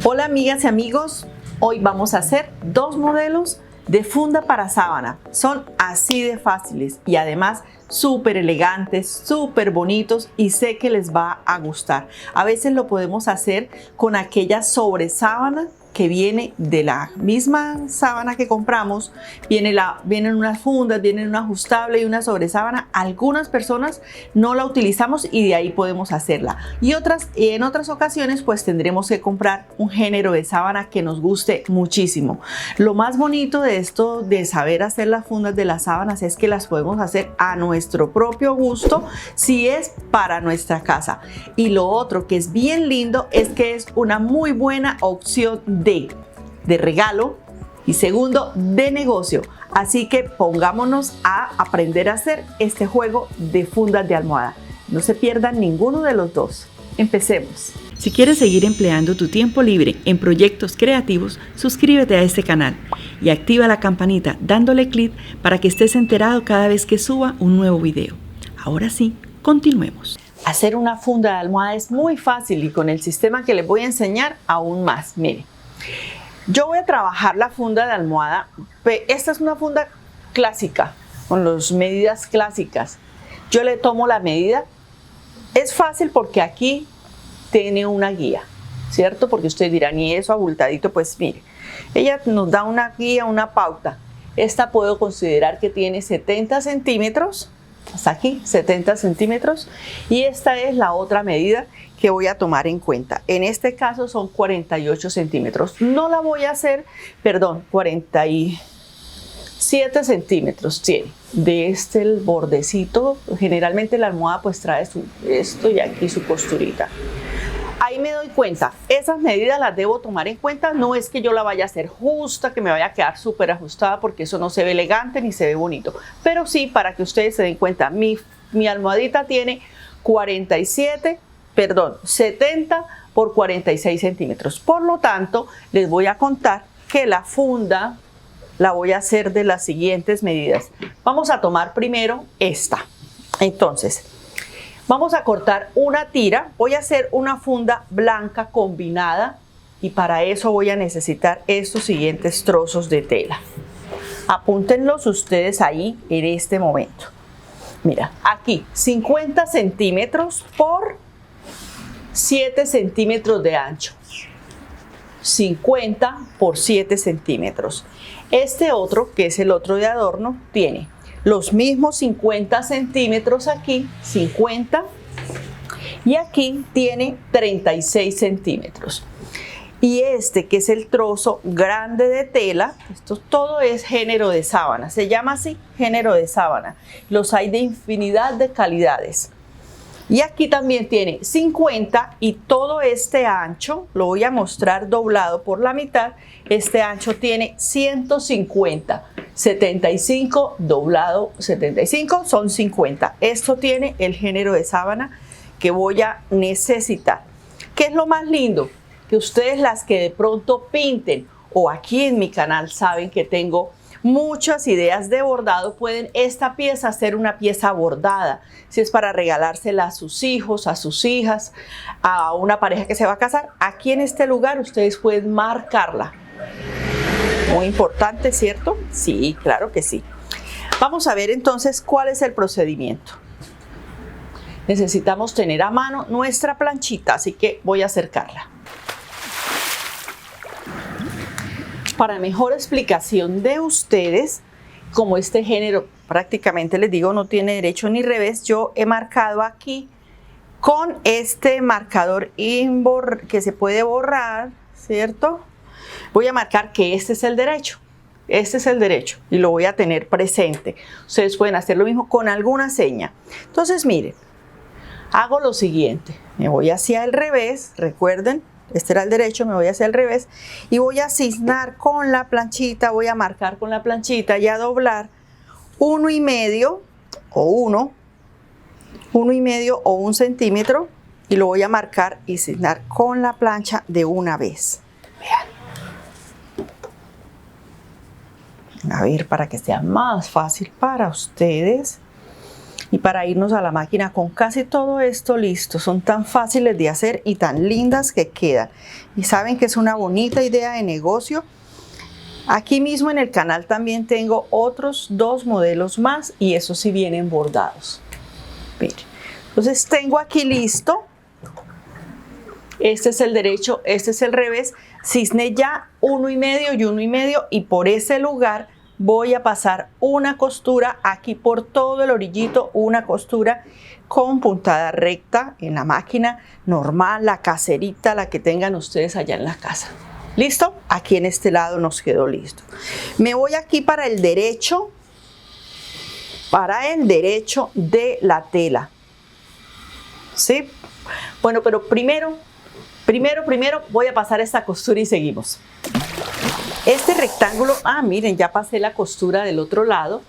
Hola amigas y amigos, hoy vamos a hacer dos modelos de funda para sábana. Son así de fáciles y además súper elegantes, súper bonitos y sé que les va a gustar. A veces lo podemos hacer con aquella sobresábana que viene de la misma sábana que compramos, vienen unas fundas, vienen un ajustable y una sobresábana. Algunas personas no la utilizamos y de ahí podemos hacerla. Y en otras ocasiones pues tendremos que comprar un género de sábana que nos guste muchísimo. Lo más bonito de esto de saber hacer las fundas de las sábanas es que las podemos hacer a nuestro propio gusto si es para nuestra casa. Y lo otro que es bien lindo es que es una muy buena opción de regalo y segundo de negocio. Así que pongámonos a aprender a hacer este juego de fundas de almohada. No se pierdan ninguno de los dos. Empecemos. Si quieres seguir empleando tu tiempo libre en proyectos creativos, suscríbete a este canal y activa la campanita dándole clic para que estés enterado cada vez que suba un nuevo video. Ahora sí, continuemos. Hacer una funda de almohada es muy fácil y con el sistema que les voy a enseñar aún más. Miren, yo voy a trabajar la funda de almohada. Esta es una funda clásica, con las medidas clásicas. Yo le tomo la medida. Es fácil porque aquí tiene una guía, ¿cierto? Porque ustedes dirán, ¿y eso abultadito? Pues mire, ella nos da una guía, una pauta. Esta puedo considerar que tiene 70 centímetros, hasta aquí, 70 centímetros. Y esta es la otra medida que voy a tomar en cuenta. En este caso son 48 centímetros. No la voy a hacer, perdón, 47 centímetros tiene. De el bordecito, generalmente la almohada pues trae esto y aquí su costurita. Ahí me doy cuenta, esas medidas las debo tomar en cuenta. No es que yo la vaya a hacer justa, que me vaya a quedar súper ajustada, porque eso no se ve elegante ni se ve bonito. Pero sí, para que ustedes se den cuenta, mi almohadita tiene 70 por 46 centímetros. Por lo tanto, les voy a contar que la funda la voy a hacer de las siguientes medidas. Vamos a tomar primero esta. Entonces, vamos a cortar una tira. Voy a hacer una funda blanca combinada y para eso voy a necesitar estos siguientes trozos de tela. Apúntenlos ustedes ahí en este momento. Mira, aquí 50 centímetros por 7 centímetros de ancho. 50 por 7 centímetros. Este otro, que es el otro de adorno, tiene los mismos 50 centímetros aquí, 50, y aquí tiene 36 centímetros. Y este, que es el trozo grande de tela, esto todo es género de sábana, se llama así, género de sábana. Los hay de infinidad de calidades. Y aquí también tiene 50 y todo este ancho, lo voy a mostrar doblado por la mitad, este ancho tiene 150, 75 doblado 75 son 50. Esto tiene el género de sábana que voy a necesitar. ¿Qué es lo más lindo? Que ustedes las que de pronto pinten o aquí en mi canal saben que tengo muchas ideas de bordado, pueden esta pieza hacer una pieza bordada, si es para regalársela a sus hijos, a sus hijas, a una pareja que se va a casar. Aquí en este lugar ustedes pueden marcarla. Muy importante, ¿cierto? Sí, claro que sí. Vamos a ver entonces cuál es el procedimiento. Necesitamos tener a mano nuestra planchita, así que voy a acercarla. Para mejor explicación de ustedes, como este género prácticamente les digo no tiene derecho ni revés, yo he marcado aquí con este marcador que se puede borrar, ¿cierto? Voy a marcar que este es el derecho y lo voy a tener presente. Ustedes pueden hacer lo mismo con alguna seña. Entonces miren, hago lo siguiente, me voy hacia el revés, recuerden. Este era el derecho, me voy hacia el revés y voy a cisnar con la planchita, voy a marcar con la planchita y a doblar 1,5 o 1,5 o 1 centímetro y lo voy a marcar y cisnar con la plancha de una vez. Vean. A ver, para que sea más fácil para ustedes. Y para irnos a la máquina con casi todo esto listo. Son tan fáciles de hacer y tan lindas que quedan. Y saben que es una bonita idea de negocio. Aquí mismo en el canal también tengo otros 2 modelos más y esos sí vienen bordados. Miren. Entonces tengo aquí listo. Este es el derecho, este es el revés. Cisné ya 1,5 y 1,5 y por ese lugar voy a pasar una costura aquí por todo el orillito, una costura con puntada recta en la máquina normal, la caserita, la que tengan ustedes allá en la casa. ¿Listo? Aquí en este lado nos quedó listo. Me voy aquí para el derecho de la tela. ¿Sí? Bueno, pero primero voy a pasar esta costura y seguimos. Este rectángulo, miren, ya pasé la costura del otro lado,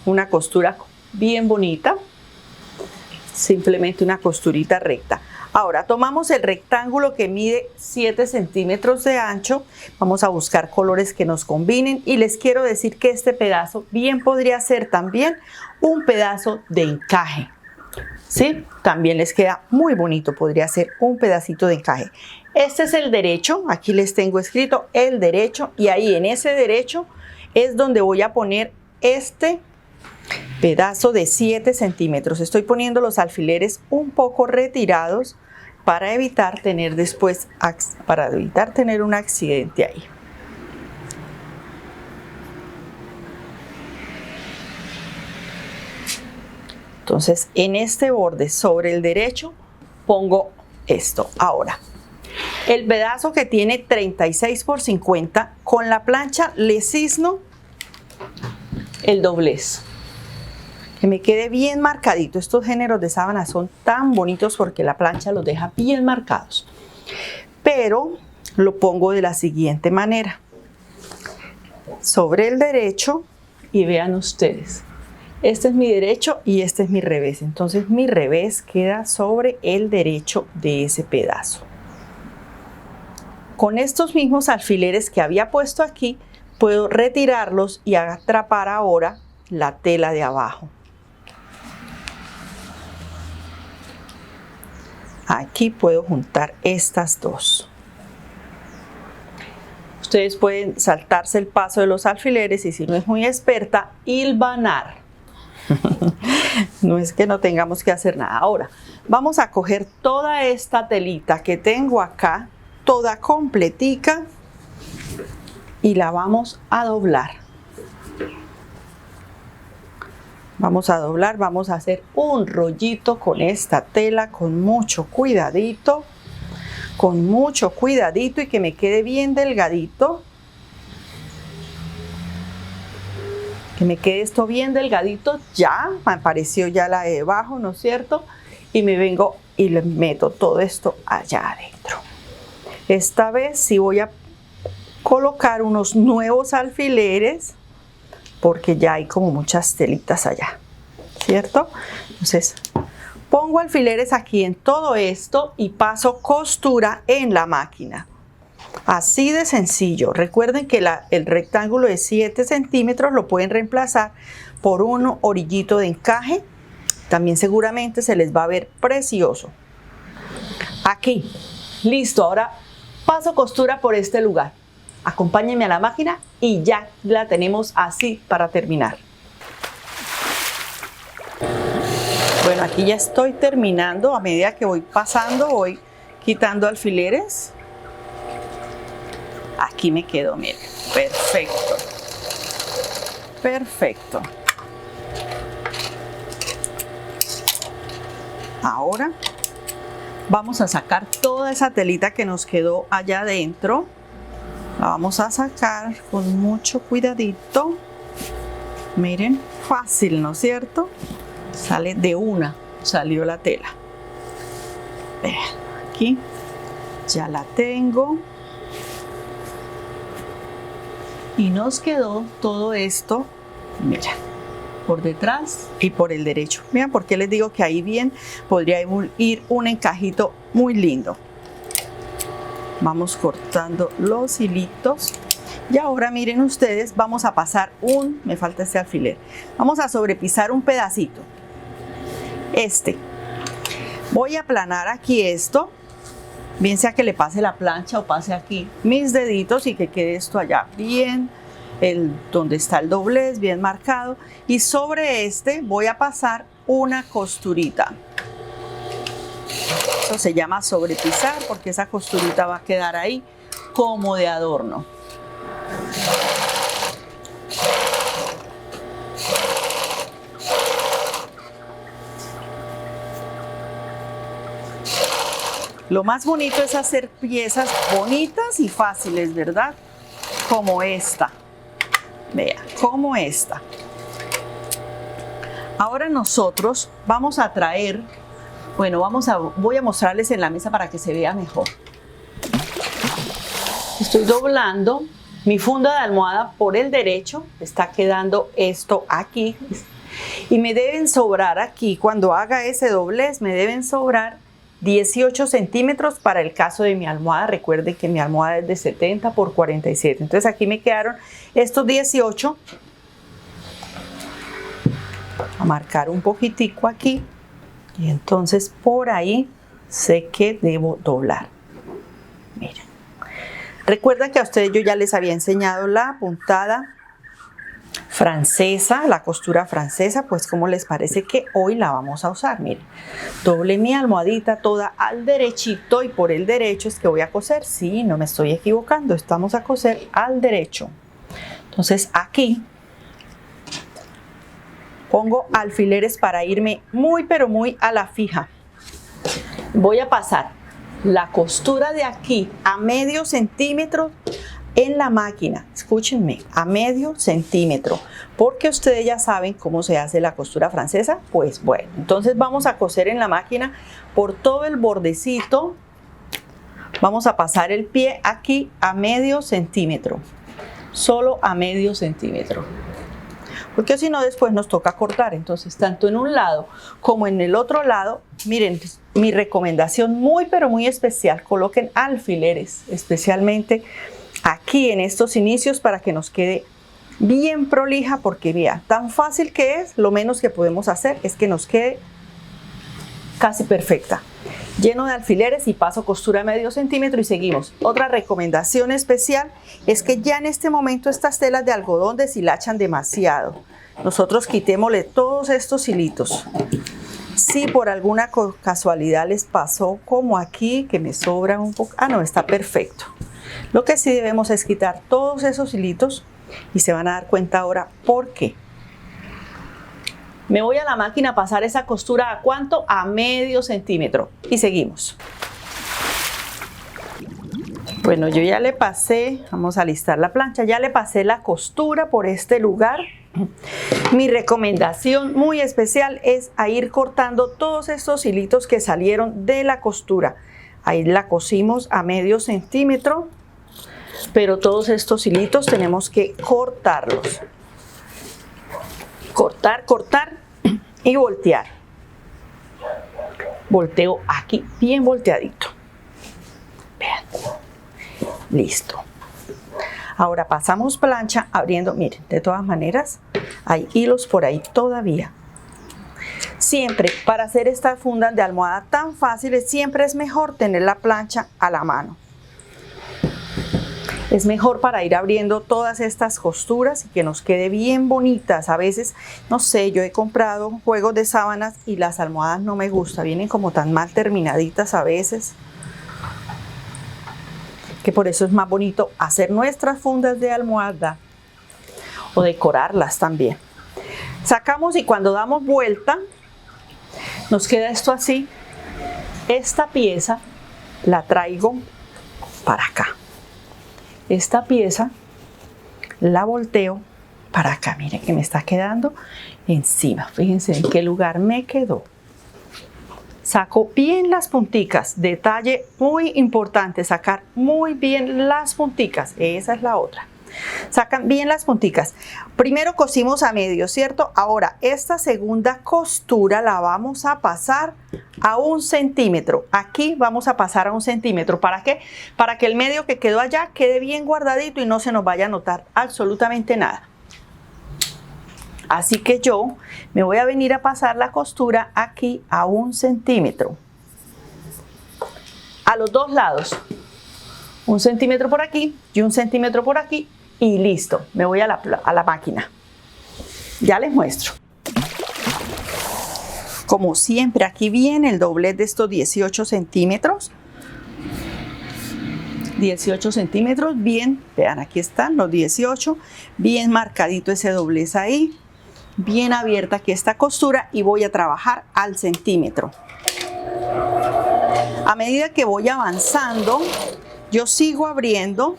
una costura bien bonita, simplemente una costurita recta. Ahora tomamos el rectángulo que mide 7 centímetros de ancho, vamos a buscar colores que nos combinen y les quiero decir que este pedazo bien podría ser también un pedazo de encaje. ¿Sí? También les queda muy bonito, podría ser un pedacito de encaje. Este es el derecho, aquí les tengo escrito el derecho y ahí en ese derecho es donde voy a poner este pedazo de 7 centímetros. Estoy poniendo los alfileres un poco retirados para evitar tener un accidente ahí. Entonces en este borde sobre el derecho pongo esto. Ahora, el pedazo que tiene 36 por 50, con la plancha le cisno el doblez. Que me quede bien marcadito. Estos géneros de sábana son tan bonitos porque la plancha los deja bien marcados. Pero lo pongo de la siguiente manera. Sobre el derecho y vean ustedes. Este es mi derecho y este es mi revés. Entonces mi revés queda sobre el derecho de ese pedazo. Con estos mismos alfileres que había puesto aquí, puedo retirarlos y atrapar ahora la tela de abajo. Aquí puedo juntar estas dos. Ustedes pueden saltarse el paso de los alfileres y si no es muy experta, hilvanar. No es que no tengamos que hacer nada. Ahora vamos a coger toda esta telita que tengo acá, toda completica, y la vamos a doblar. Vamos a doblar, vamos a hacer un rollito con esta tela con mucho cuidadito y que me quede bien delgadito. Que me quede esto bien delgadito, ya me apareció ya la de debajo, ¿no es cierto? Y me vengo y le meto todo esto allá adentro. Esta vez sí voy a colocar unos nuevos alfileres porque ya hay como muchas telitas allá, ¿cierto? Entonces pongo alfileres aquí en todo esto y paso costura en la máquina. Así de sencillo. Recuerden que el rectángulo de 7 centímetros lo pueden reemplazar por un orillito de encaje. También seguramente se les va a ver precioso. Aquí, listo. Ahora paso costura por este lugar. Acompáñenme a la máquina y ya la tenemos así para terminar. Bueno, aquí ya estoy terminando. A medida que voy pasando, voy quitando alfileres. Aquí me quedó, miren, perfecto, perfecto. Ahora vamos a sacar toda esa telita que nos quedó allá adentro. La vamos a sacar con mucho cuidadito. Miren, fácil, ¿no es cierto? Sale de una, salió la tela. Vean, aquí ya la tengo. Y nos quedó todo esto, mira, por detrás y por el derecho. Miren, porque les digo que ahí bien podría ir un encajito muy lindo. Vamos cortando los hilitos. Y ahora miren ustedes, vamos a pasar me falta este alfiler. Vamos a sobrepisar un pedacito. Voy a aplanar aquí esto, bien sea que le pase la plancha o pase aquí mis deditos y que quede esto allá bien, donde está el doblez bien marcado, y sobre voy a pasar una costurita. Eso se llama sobrepisar porque esa costurita va a quedar ahí como de adorno. Lo más bonito es hacer piezas bonitas y fáciles, ¿verdad? Como esta. Vea, como esta. Ahora nosotros vamos a traer, bueno, voy a mostrarles en la mesa para que se vea mejor. Estoy doblando mi funda de almohada por el derecho, está quedando esto aquí. Y me deben sobrar aquí, cuando haga ese doblez, me deben sobrar 18 centímetros para el caso de mi almohada. Recuerden que mi almohada es de 70 por 47. Entonces aquí me quedaron estos 18. A marcar un poquitico aquí. Y entonces por ahí sé que debo doblar. Miren. Recuerden que a ustedes yo ya les había enseñado la puntada francesa, la costura francesa, pues como les parece que hoy la vamos a usar. Miren, doble mi almohadita toda al derechito y por el derecho es que voy a coser. Sí, no me estoy equivocando, estamos a coser al derecho. Entonces aquí pongo alfileres para irme muy pero muy a la fija. Voy a pasar la costura de aquí a medio centímetro en la máquina, escúchenme, a medio centímetro, porque ustedes ya saben cómo se hace la costura francesa. Pues bueno, entonces vamos a coser en la máquina por todo el bordecito. Vamos a pasar el pie aquí a medio centímetro, solo a medio centímetro, porque si no después nos toca cortar. Entonces tanto en un lado como en el otro lado, miren, mi recomendación muy pero muy especial, coloquen alfileres, especialmente aquí en estos inicios para que nos quede bien prolija, porque vea, tan fácil que es, lo menos que podemos hacer es que nos quede casi perfecta. Lleno de alfileres y paso costura a medio centímetro y seguimos. Otra recomendación especial es que ya en este momento estas telas de algodón deshilachan demasiado. Nosotros quitémosle todos estos hilitos. Si por alguna casualidad les pasó como aquí, que me sobran un poco, no, está perfecto. Lo que sí debemos es quitar todos esos hilitos y se van a dar cuenta ahora por qué. Me voy a la máquina a pasar esa costura a ¿cuánto? A medio centímetro y seguimos. Bueno, yo ya le pasé, vamos a alistar la plancha, ya le pasé la costura por este lugar. Mi recomendación muy especial es a ir cortando todos estos hilitos que salieron de la costura. Ahí la cosimos a medio centímetro, pero todos estos hilitos tenemos que cortarlos. Cortar, cortar y voltear. Volteo aquí bien volteadito. Vean. Listo. Ahora pasamos plancha abriendo, miren, de todas maneras hay hilos por ahí todavía. Siempre para hacer estas fundas de almohada tan fáciles, siempre es mejor tener la plancha a la mano. Es mejor para ir abriendo todas estas costuras y que nos quede bien bonitas. A veces, no sé, yo he comprado juegos de sábanas y las almohadas no me gustan, vienen como tan mal terminaditas a veces, que por eso es más bonito hacer nuestras fundas de almohada o decorarlas también. Sacamos y cuando damos vuelta nos queda esto así. Esta pieza la traigo para acá. Esta pieza la volteo para acá. Miren que me está quedando encima. Fíjense en qué lugar me quedó. Saco bien las punticas. Detalle muy importante, sacar muy bien las punticas. Esa es la otra. Sacan bien las punticas. Primero cosimos a medio, ¿cierto? Ahora esta segunda costura la vamos a pasar a 1 centímetro. Aquí vamos a pasar a 1 centímetro. ¿Para qué? Para que el medio que quedó allá quede bien guardadito y no se nos vaya a notar absolutamente nada. Así que yo me voy a venir a pasar la costura aquí a 1 centímetro. A los dos lados. 1 centímetro por aquí y 1 centímetro por aquí y listo. Me voy a la máquina. Ya les muestro. Como siempre, aquí viene el doblez de estos 18 centímetros. 18 centímetros, bien, vean, aquí están los 18, bien marcadito ese doblez ahí, bien abierta aquí esta costura y voy a trabajar al centímetro. A medida que voy avanzando, yo sigo abriendo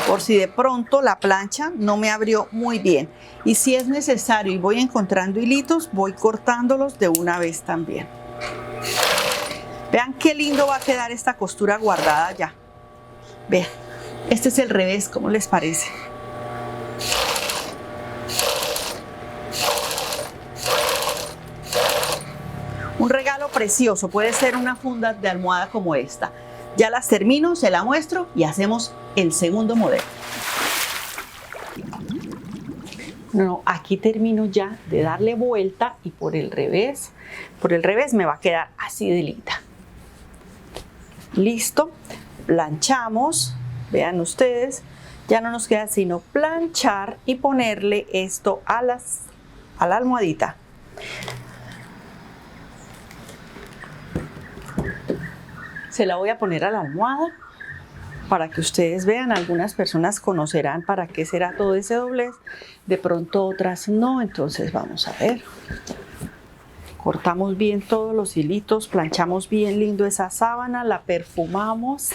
por si de pronto la plancha no me abrió muy bien. Y si es necesario y voy encontrando hilitos, voy cortándolos de una vez también. Vean qué lindo va a quedar esta costura guardada ya. Vean, este es el revés, ¿cómo les parece? Un regalo precioso, puede ser una funda de almohada como esta. Ya las termino, se la muestro y hacemos el segundo modelo. No, aquí termino ya de darle vuelta y por el revés me va a quedar así de linda. Listo, planchamos, vean ustedes, ya no nos queda sino planchar y ponerle esto a la almohadita. Se la voy a poner a la almohada para que ustedes vean. Algunas personas conocerán para qué será todo ese doblez, de pronto otras no, entonces vamos a ver. Cortamos bien todos los hilitos, planchamos bien lindo esa sábana, la perfumamos,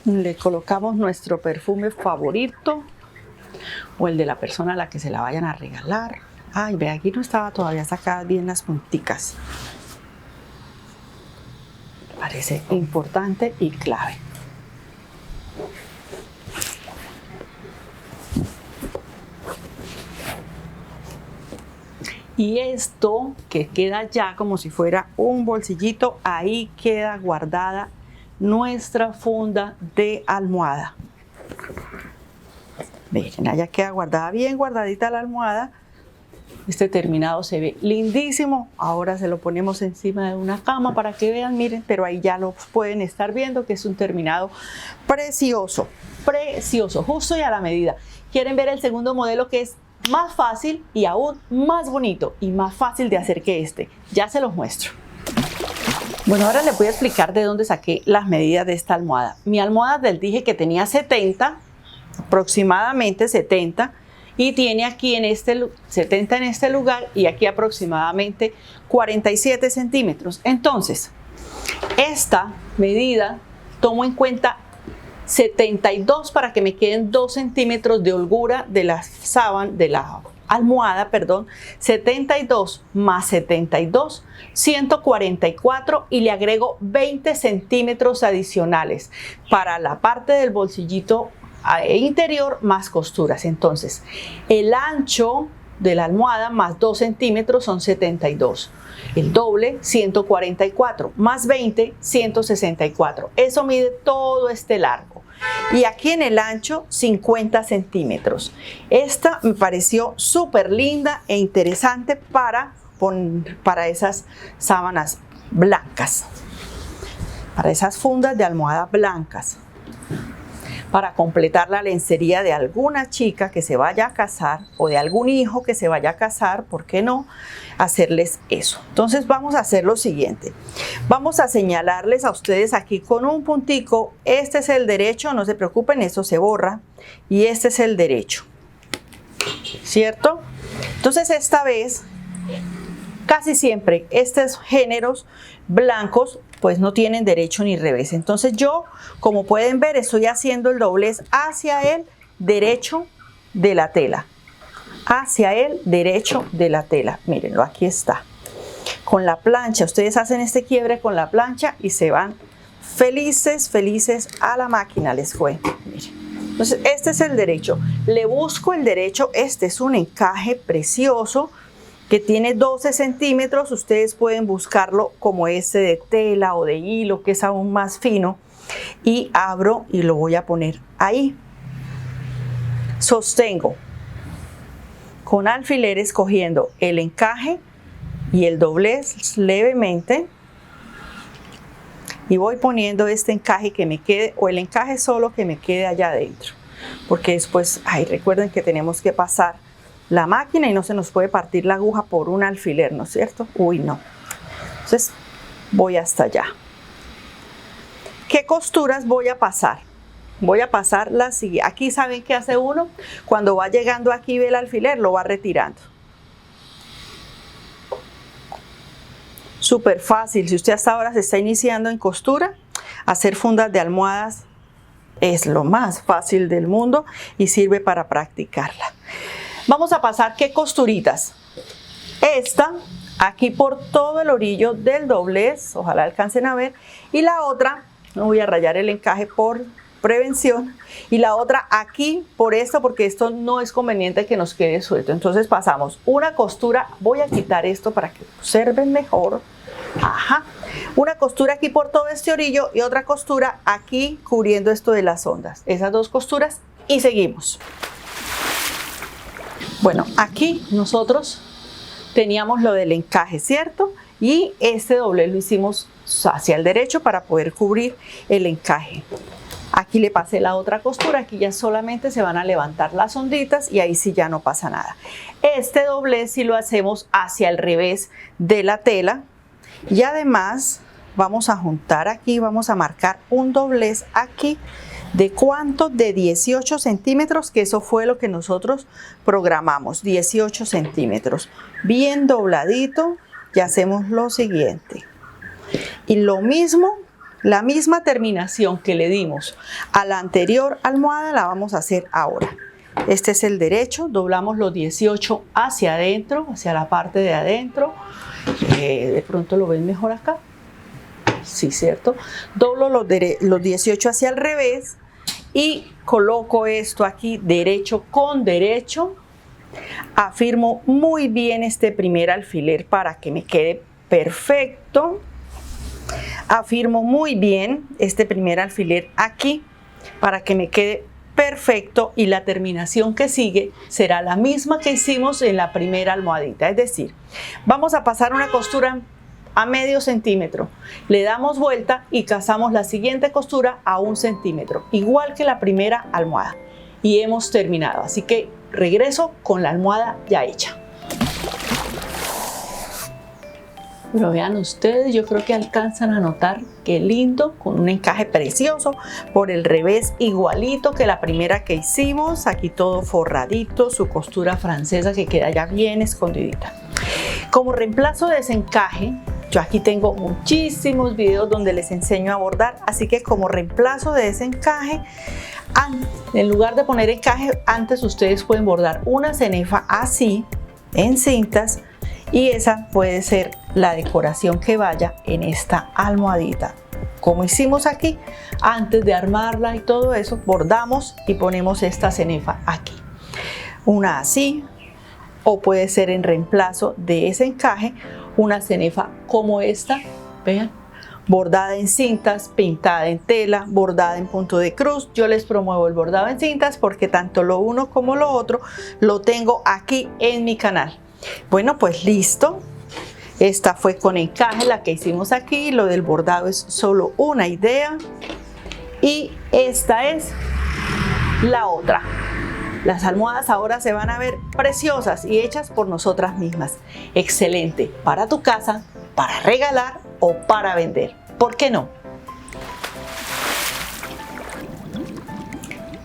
le colocamos nuestro perfume favorito o el de la persona a la que se la vayan a regalar. Ay, ve, aquí no estaba todavía sacadas bien las punticas. Parece importante y clave. Y esto que queda ya como si fuera un bolsillito, ahí queda guardada nuestra funda de almohada. Miren, allá queda guardada, bien guardadita la almohada. Este terminado se ve lindísimo. Ahora se lo ponemos encima de una cama para que vean, miren, pero ahí ya lo pueden estar viendo que es un terminado precioso, precioso, justo y a la medida. ¿Quieren ver el segundo modelo que es más fácil y aún más bonito y más fácil de hacer que este? Ya se los muestro. Bueno, ahora les voy a explicar de dónde saqué las medidas de esta almohada. Mi almohada les dije que tenía 70, aproximadamente 70, y tiene aquí en 70 en este lugar y aquí aproximadamente 47 centímetros. Entonces, esta medida tomo en cuenta 72 para que me queden 2 centímetros de holgura de la sábana, de la almohada, perdón. 72 más 72, 144, y le agrego 20 centímetros adicionales para la parte del bolsillito interior más costuras. Entonces, el ancho de la almohada más 2 centímetros son 72. El doble, 144, más 20, 164. Eso mide todo este largo. Y aquí en el ancho, 50 centímetros. Esta me pareció súper linda e interesante para esas sábanas blancas, para esas fundas de almohada blancas, para completar la lencería de alguna chica que se vaya a casar o de algún hijo que se vaya a casar, ¿por qué no hacerles eso? Entonces vamos a hacer lo siguiente. Vamos a señalarles a ustedes aquí con un puntico. Este es el derecho, no se preocupen, esto se borra. Y este es el derecho, ¿cierto? Entonces esta vez, casi siempre, estos géneros blancos pues no tienen derecho ni revés. Entonces yo, como pueden ver, estoy haciendo el doblez hacia el derecho de la tela. Hacia el derecho de la tela. Mírenlo, aquí está. Con la plancha, ustedes hacen este quiebre con la plancha y se van felices, felices a la máquina, les fue. Miren. Entonces este es el derecho. Le busco el derecho, este es un encaje precioso que tiene 12 centímetros, ustedes pueden buscarlo como este de tela o de hilo, que es aún más fino, y abro y lo voy a poner ahí. Sostengo con alfileres cogiendo el encaje y el doblez levemente y voy poniendo este encaje que me quede, o el encaje solo que me quede allá adentro, porque después, recuerden que tenemos que pasar la máquina y no se nos puede partir la aguja por un alfiler, ¿no es cierto? Uy, no. Entonces voy hasta allá. ¿Qué costuras voy a pasar? Voy a pasar la siguiente. Aquí, ¿saben qué hace uno? Cuando va llegando aquí ve el alfiler, lo va retirando. Súper fácil. Si usted hasta ahora se está iniciando en costura, hacer fundas de almohadas es lo más fácil del mundo y sirve para practicarla. Vamos a pasar ¿qué costuritas? Esta aquí por todo el orillo del doblez, ojalá alcancen a ver, y la otra, no voy a rayar el encaje por prevención, y la otra aquí por esto, porque esto no es conveniente que nos quede suelto. Entonces pasamos una costura, voy a quitar esto para que observen mejor. Una costura aquí por todo este orillo y otra costura aquí cubriendo esto de las ondas. Esas dos costuras y seguimos. Bueno, aquí nosotros teníamos lo del encaje, ¿cierto? Y este doblez lo hicimos hacia el derecho para poder cubrir el encaje. Aquí le pasé la otra costura, aquí ya solamente se van a levantar las onditas y ahí sí ya no pasa nada. Este doblez sí lo hacemos hacia el revés de la tela y además vamos a juntar aquí, vamos a marcar un doblez aquí. ¿De cuánto? De 18 centímetros, que eso fue lo que nosotros programamos, 18 centímetros. Bien dobladito y hacemos lo siguiente. Y lo mismo, la misma terminación que le dimos a la anterior almohada la vamos a hacer ahora. Este es el derecho, doblamos los 18 hacia adentro, hacia la parte de adentro. De pronto lo ven mejor acá. Sí, ¿cierto? Doblo los 18 hacia el revés y coloco esto aquí derecho con derecho. Afirmo muy bien este primer alfiler para que me quede perfecto. Afirmo muy bien este primer alfiler aquí para que me quede perfecto y la terminación que sigue será la misma que hicimos en la primera almohadita. Es decir, vamos a pasar una costura a medio centímetro, le damos vuelta y cazamos la siguiente costura a 1 centímetro, igual que la primera almohada, y hemos terminado. Así que regreso con la almohada ya hecha. Pero vean ustedes, yo creo que alcanzan a notar qué lindo, con un encaje precioso, por el revés igualito que la primera que hicimos, aquí todo forradito, su costura francesa que queda ya bien escondidita. Como reemplazo de ese encaje, yo aquí tengo muchísimos videos donde les enseño a bordar, así que como reemplazo de ese encaje, en lugar de poner encaje, antes ustedes pueden bordar una cenefa así, en cintas, y esa puede ser la decoración que vaya en esta almohadita. Como hicimos aquí, antes de armarla y todo eso, bordamos y ponemos esta cenefa aquí. Una así, o puede ser en reemplazo de ese encaje, una cenefa como esta, vean, bordada en cintas, pintada en tela, bordada en punto de cruz. Yo les promuevo el bordado en cintas porque tanto lo uno como lo otro lo tengo aquí en mi canal. Bueno, pues listo. Esta fue con encaje la que hicimos aquí. Lo del bordado es solo una idea. Y esta es la otra. Las almohadas ahora se van a ver preciosas y hechas por nosotras mismas. Excelente para tu casa, para regalar o para vender. ¿Por qué no?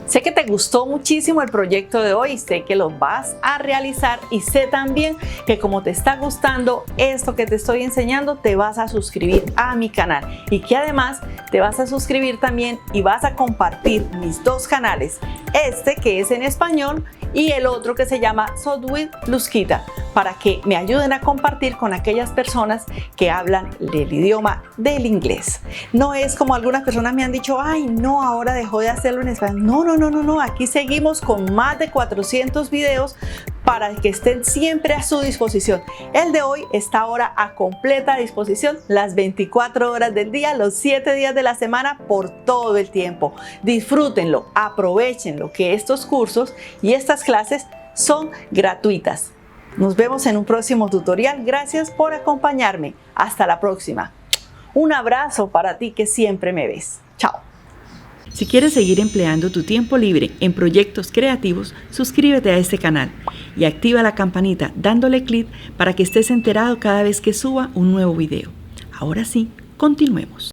Sé que te gustó muchísimo el proyecto de hoy, sé que lo vas a realizar y sé también que como te está gustando esto que te estoy enseñando, te vas a suscribir a mi canal y que además te vas a suscribir también y vas a compartir mis dos canales, este que es en español y el otro que se llama Sew with Luzquita, para que me ayuden a compartir con aquellas personas que hablan el idioma del inglés. No es como algunas personas me han dicho, ay no, ahora dejó de hacerlo en español. No, aquí seguimos con más de 400 videos para que estén siempre a su disposición. El de hoy está ahora a completa disposición las 24 horas del día, los 7 días de la semana, por todo el tiempo. Disfrútenlo, aprovechenlo, que estos cursos y estas clases son gratuitas. Nos vemos en un próximo tutorial. Gracias por acompañarme. Hasta la próxima. Un abrazo para ti que siempre me ves. Chao. Si quieres seguir empleando tu tiempo libre en proyectos creativos, suscríbete a este canal y activa la campanita dándole clic para que estés enterado cada vez que suba un nuevo video. Ahora sí, continuemos.